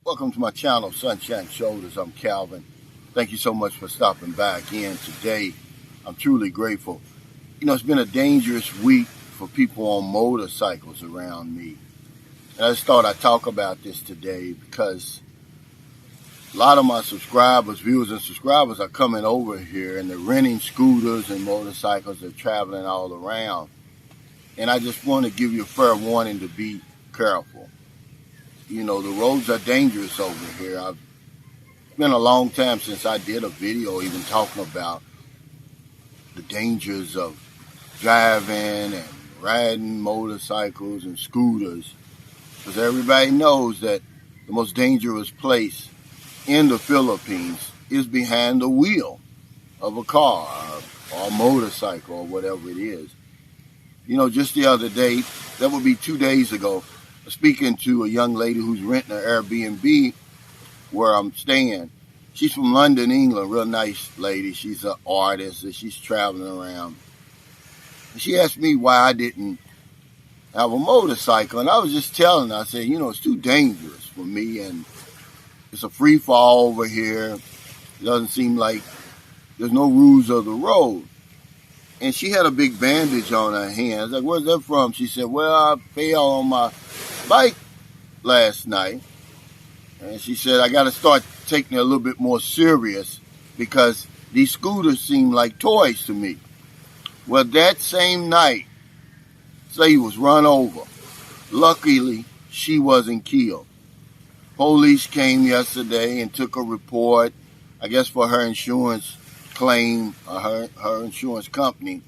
Welcome to my channel, Sunshine Shoulders. I'm Calvin. Thank you so much for stopping back in today. I'm truly grateful. It's been a dangerous week for people on motorcycles around me. And I just thought I'd talk about this today because a lot of my viewers and subscribers are coming over here and they're renting scooters and motorcycles. They're traveling all around. And I just want to give you a fair warning to be careful. The roads are dangerous over here. It's been a long time since I did a video even talking about the dangers of driving and riding motorcycles and scooters. Because everybody knows that the most dangerous place in the Philippines is behind the wheel of a car or a motorcycle or whatever it is. Just the other day, that would be 2 days ago, speaking to a young lady who's renting an Airbnb where I'm staying. She's from London, England, real nice lady. She's an artist and she's traveling around. And she asked me why I didn't have a motorcycle. And I was just telling her, I said, it's too dangerous for me and it's a free fall over here. It doesn't seem like there's no rules of the road. And she had a big bandage on her hand. I was like, where's that from? She said, well, I fell on my bike last night. And she said, I got to start taking it a little bit more serious because these scooters seem like toys to me. Well, that same night, Say was run over. Luckily, she wasn't killed. Police came yesterday and took a report, I guess for her insurance claim, her insurance company.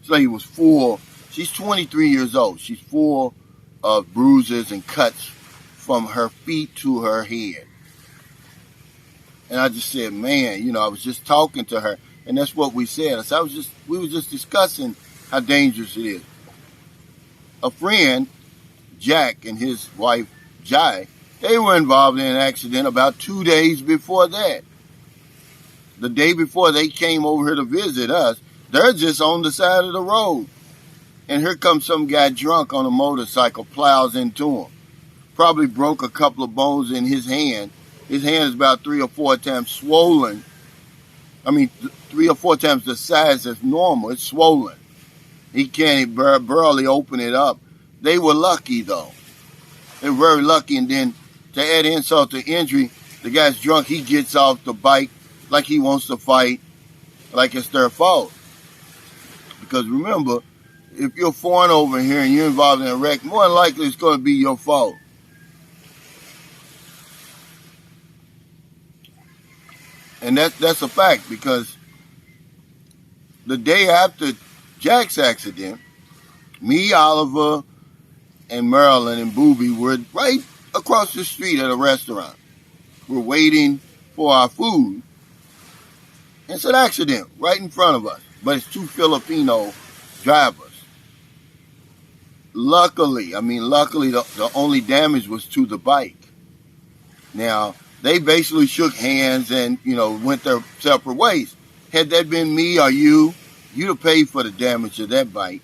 Say was full. She's 23 years old. She's full of bruises and cuts from her feet to her head. And I just said, man, I was just talking to her, and that's what we said. I said, we were just discussing how dangerous it is. A friend, Jack, and his wife, Jai, they were involved in an accident about 2 days before that. The day before they came over here to visit us, they're just on the side of the road. And here comes some guy drunk on a motorcycle, plows into him. Probably broke a couple of bones in his hand. His hand is about 3 or 4 times swollen. 3 or 4 times the size that's normal. It's swollen. He can't barely open it up. They were lucky, though. They were very lucky. And then to add insult to injury, the guy's drunk. He gets off the bike like he wants to fight, like it's their fault. Because remember, if you're foreign over here and you're involved in a wreck, more than likely it's going to be your fault. And that's a fact, because the day after Jack's accident, me, Oliver, and Marilyn and Booby were right across the street at a restaurant. We're waiting for our food. And it's an accident right in front of us. But it's 2 Filipino drivers. Luckily, the only damage was to the bike. Now, they basically shook hands and, went their separate ways. Had that been me or you'd have paid for the damage of that bike.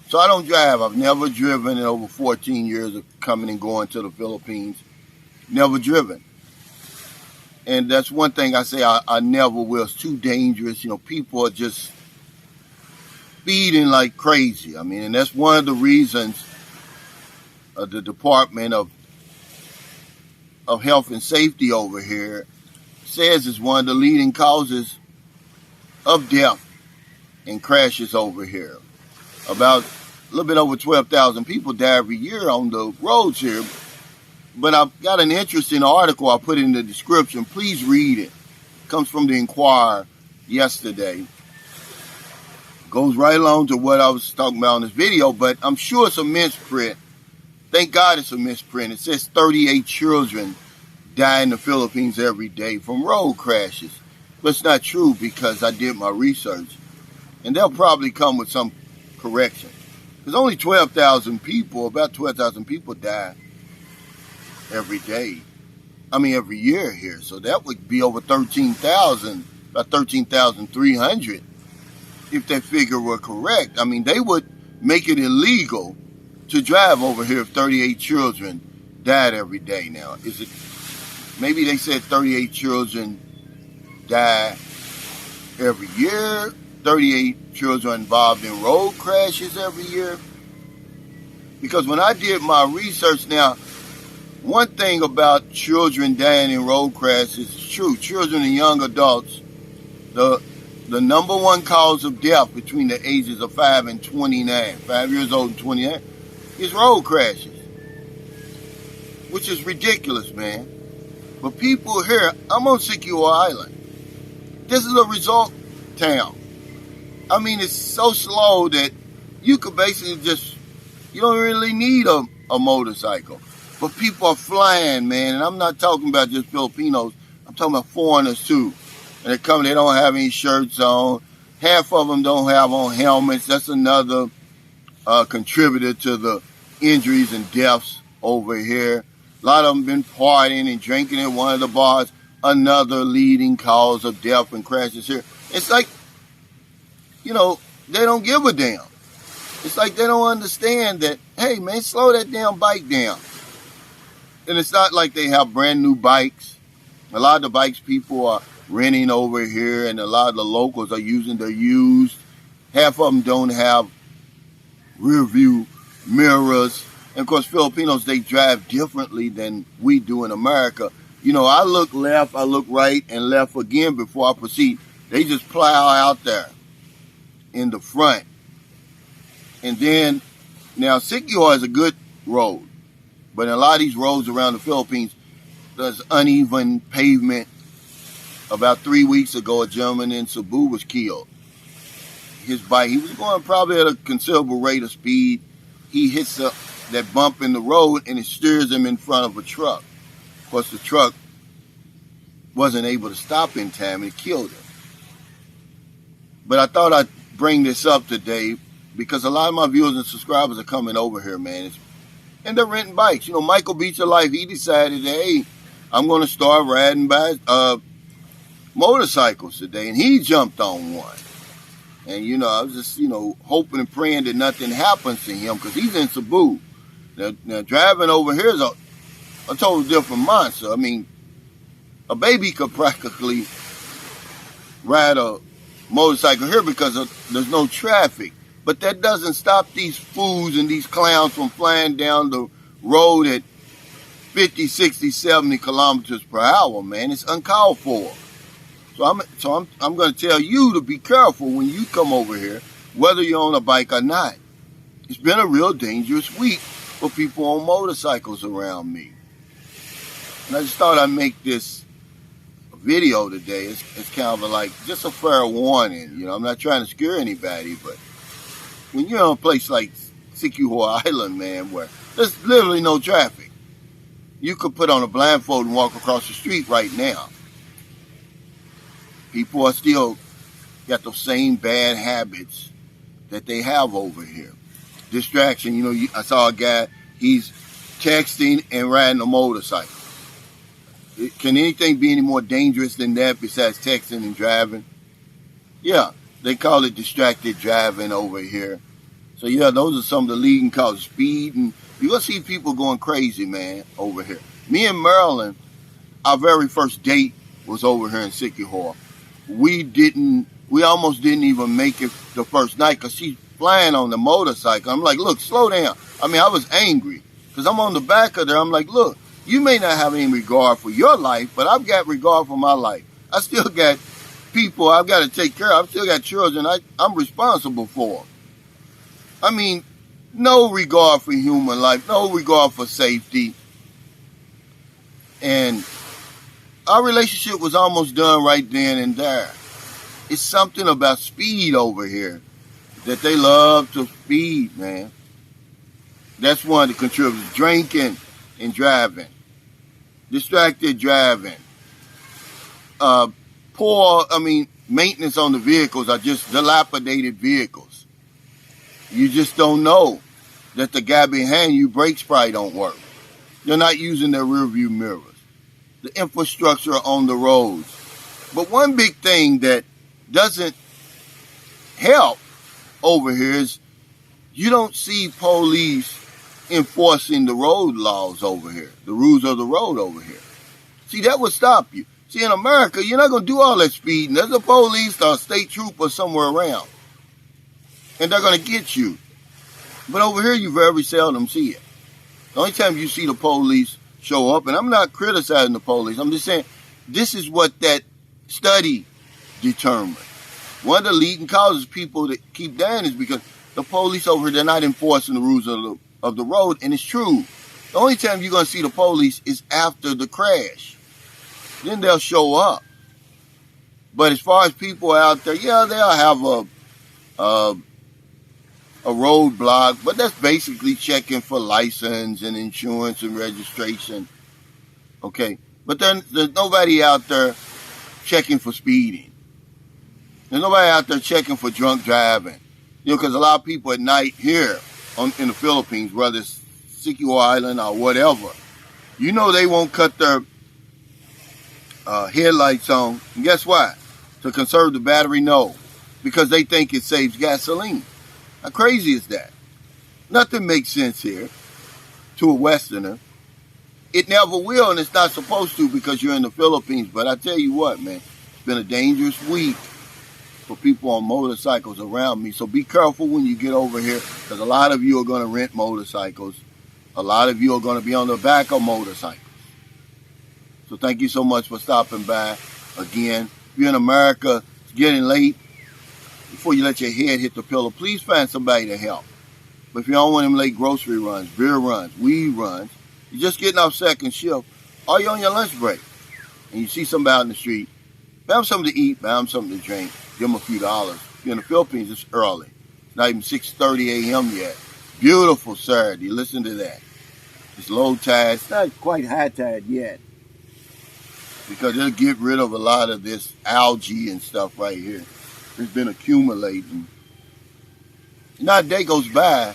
So I don't drive. I've never driven in over 14 years of coming and going to the Philippines. Never driven. And that's one thing I say I never will. It's too dangerous. People are just speeding like crazy. And that's one of the reasons the Department of Health and Safety over here says it's one of the leading causes of death and crashes over here. About a little bit over 12,000 people die every year on the roads here. But I've got an interesting article I put in the description. Please read it. It comes from the Inquirer yesterday. Goes right along to what I was talking about in this video, but I'm sure it's a misprint. Thank God it's a misprint. It says 38 children die in the Philippines every day from road crashes. But it's not true, because I did my research. And they'll probably come with some correction. There's only 12,000 people, about 12,000 people die every day. Every year here. So that would be over 13,000, about 13,300 if that figure were correct. They would make it illegal to drive over here if 38 children died every day now. Is it, maybe they said 38 children die every year, 38 children involved in road crashes every year. Because when I did my research now, one thing about children dying in road crashes is true. Children and young adults, the number one cause of death between the ages of 5 and 29, 5 years old and 29, is road crashes. Which is ridiculous, man. But people here, I'm on Secure Island. This is a result town. I mean, it's so slow that you could basically just, you don't really need a motorcycle. But people are flying, man. And I'm not talking about just Filipinos. I'm talking about foreigners, too. And they come, they don't have any shirts on. Half of them don't have on helmets. That's another contributor to the injuries and deaths over here. A lot of them been partying and drinking at one of the bars. Another leading cause of death and crashes here. It's like, you know, they don't give a damn. It's like they don't understand that, hey, man, slow that damn bike down. And it's not like they have brand new bikes. A lot of the bikes people are renting over here, and a lot of the locals are using the used. Half of them don't have rear view mirrors. And of course, Filipinos, they drive differently than we do in America. You know, I look left, I look right, and left again before I proceed. They just plow out there in the front. And then, now, Secure is a good road. But in a lot of these roads around the Philippines, there's uneven pavement. About 3 weeks ago, a gentleman in Cebu was killed. His bike, he was going probably at a considerable rate of speed. He hits that bump in the road, and it steers him in front of a truck. Of course, the truck wasn't able to stop in time, and it killed him. But I thought I'd bring this up today because a lot of my viewers and subscribers are coming over here, man. And they're renting bikes. You know, Michael Beach of Life, he decided, hey, I'm going to start riding motorcycles today. And he jumped on one. And, you know, I was just, you know, hoping and praying that nothing happens to him because he's in Cebu. Now, driving over here is a total different monster. I mean, a baby could practically ride a motorcycle here because there's no traffic. But that doesn't stop these fools and these clowns from flying down the road at 50, 60, 70 kilometers per hour, man. It's uncalled for. So I'm going to tell you to be careful when you come over here, whether you're on a bike or not. It's been a real dangerous week for people on motorcycles around me. And I just thought I'd make this video today. It's kind of like just a fair warning. You know, I'm not trying to scare anybody, but when you're on a place like Secure Island, man, where there's literally no traffic, you could put on a blindfold and walk across the street right now. People are still got those same bad habits that they have over here. Distraction, you know, I saw a guy, he's texting and riding a motorcycle. Can anything be any more dangerous than that besides texting and driving? Yeah, they call it distracted driving over here. So yeah, those are some of the leading causes. Speed, and you're going to see people going crazy, man, over here. Me and Marilyn, our very first date was over here in Secure. We almost didn't even make it the first night because she's flying on the motorcycle. I'm like, look, slow down. I mean, I was angry because I'm on the back of there. I'm like, look, you may not have any regard for your life, but I've got regard for my life. I still got people I've got to take care of. I've still got children I'm responsible for. I mean, no regard for human life, no regard for safety. And our relationship was almost done right then and there. It's something about speed over here that they love to speed, man. That's one of the contributors. Drinking and driving. Distracted driving. Maintenance on the vehicles are just dilapidated vehicles. You just don't know that the guy behind you brakes probably don't work. They're not using their rear view mirrors. The infrastructure on the roads. But one big thing that doesn't help over here is you don't see police enforcing the road laws over here, the rules of the road over here. See, that would stop you. See, in America, you're not going to do all that speeding. There's a police or a state trooper somewhere around, and they're going to get you. But over here, you very seldom see it. The only time you see the police show up, and I'm not criticizing the police, I'm just saying this is what that study determined. One of the leading causes people to keep dying is because the police over here, they're not enforcing the rules of the road, and it's true. The only time you're going to see the police is after the crash. Then they'll show up. But as far as people out there, yeah, they'll have a roadblock, but that's basically checking for license and insurance and registration. Okay, but then there's nobody out there checking for speeding. There's nobody out there checking for drunk driving. You know, because a lot of people at night here in the Philippines, whether it's Siquijor Island or whatever, you know they won't cut their headlights on. And guess what? To conserve the battery? No. Because they think it saves gasoline. How crazy is that? Nothing makes sense here to a Westerner. It never will, and it's not supposed to because you're in the Philippines. But I tell you what, man, it's been a dangerous week for people on motorcycles around me. So be careful when you get over here, because a lot of you are going to rent motorcycles. A lot of you are going to be on the back of motorcycles. So thank you so much for stopping by. Again, if you're in America, it's getting late. Before you let your head hit the pillow, please find somebody to help. But if you don't want them late grocery runs, beer runs, weed runs, you're just getting off second shift, or you're on your lunch break, and you see somebody out in the street, buy them something to eat, buy them something to drink, give them a few dollars. If you're in the Philippines, it's early. It's not even 6:30 a.m. yet. Beautiful Saturday. Listen to that. It's low tide. It's not quite high tide yet, because they'll get rid of a lot of this algae and stuff right here. It's been accumulating. Not a day goes by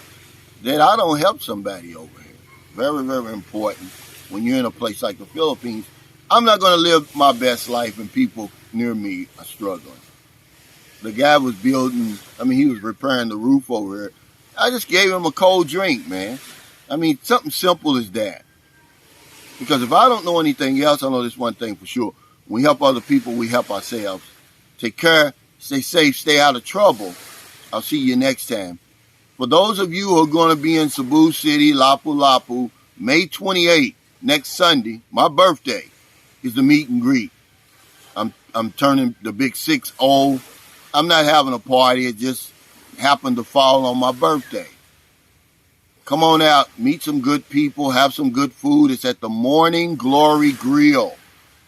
that I don't help somebody over here. Very, very important when you're in a place like the Philippines. I'm not going to live my best life and people near me are struggling. The guy was he was repairing the roof over here. I just gave him a cold drink, man. I mean, something simple as that. Because if I don't know anything else, I know this one thing for sure. When we help other people, we help ourselves. Take care. Stay safe, stay out of trouble. I'll see you next time. For those of you who are going to be in Cebu City, Lapu-Lapu, May 28th, next Sunday, my birthday, is the meet and greet. I'm turning the big 6-0. I'm not having a party. It just happened to fall on my birthday. Come on out, meet some good people, have some good food. It's at the Morning Glory Grill.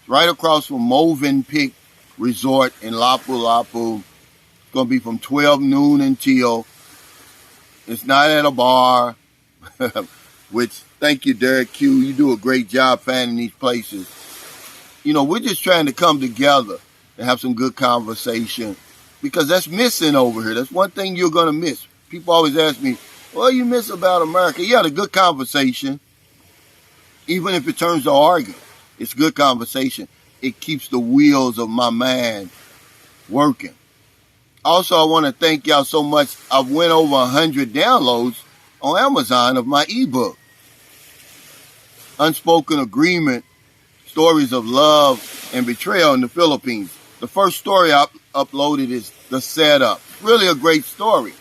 It's right across from Movenpick Resort in Lapu-Lapu. It's going to be from 12 noon until. It's not at a bar, which, thank you, Derek Q. You do a great job finding these places. You know, we're just trying to come together and have some good conversation, because that's missing over here. That's one thing you're going to miss. People always ask me, what do you miss about America? Yeah, the good conversation. Even if it turns to arguing, it's good conversation. It keeps the wheels of my mind working. Also, I want to thank y'all so much. I've went over 100 downloads on Amazon of my ebook, Unspoken Agreement, Stories of Love and Betrayal in the Philippines. The first story I uploaded is The Setup. Really a great story.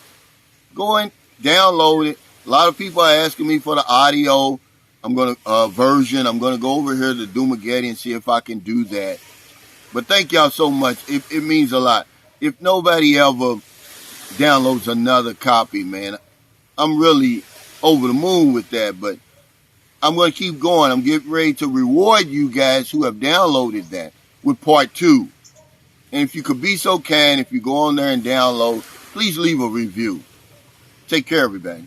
Go and download it. A lot of people are asking me for the audio. I'm going to version. I'm going to go over here to Dumageddon and see if I can do that. But thank y'all so much. It means a lot. If nobody ever downloads another copy, man, I'm really over the moon with that. But I'm going to keep going. I'm getting ready to reward you guys who have downloaded that with part 2. And if you could be so kind, if you go on there and download, please leave a review. Take care, everybody.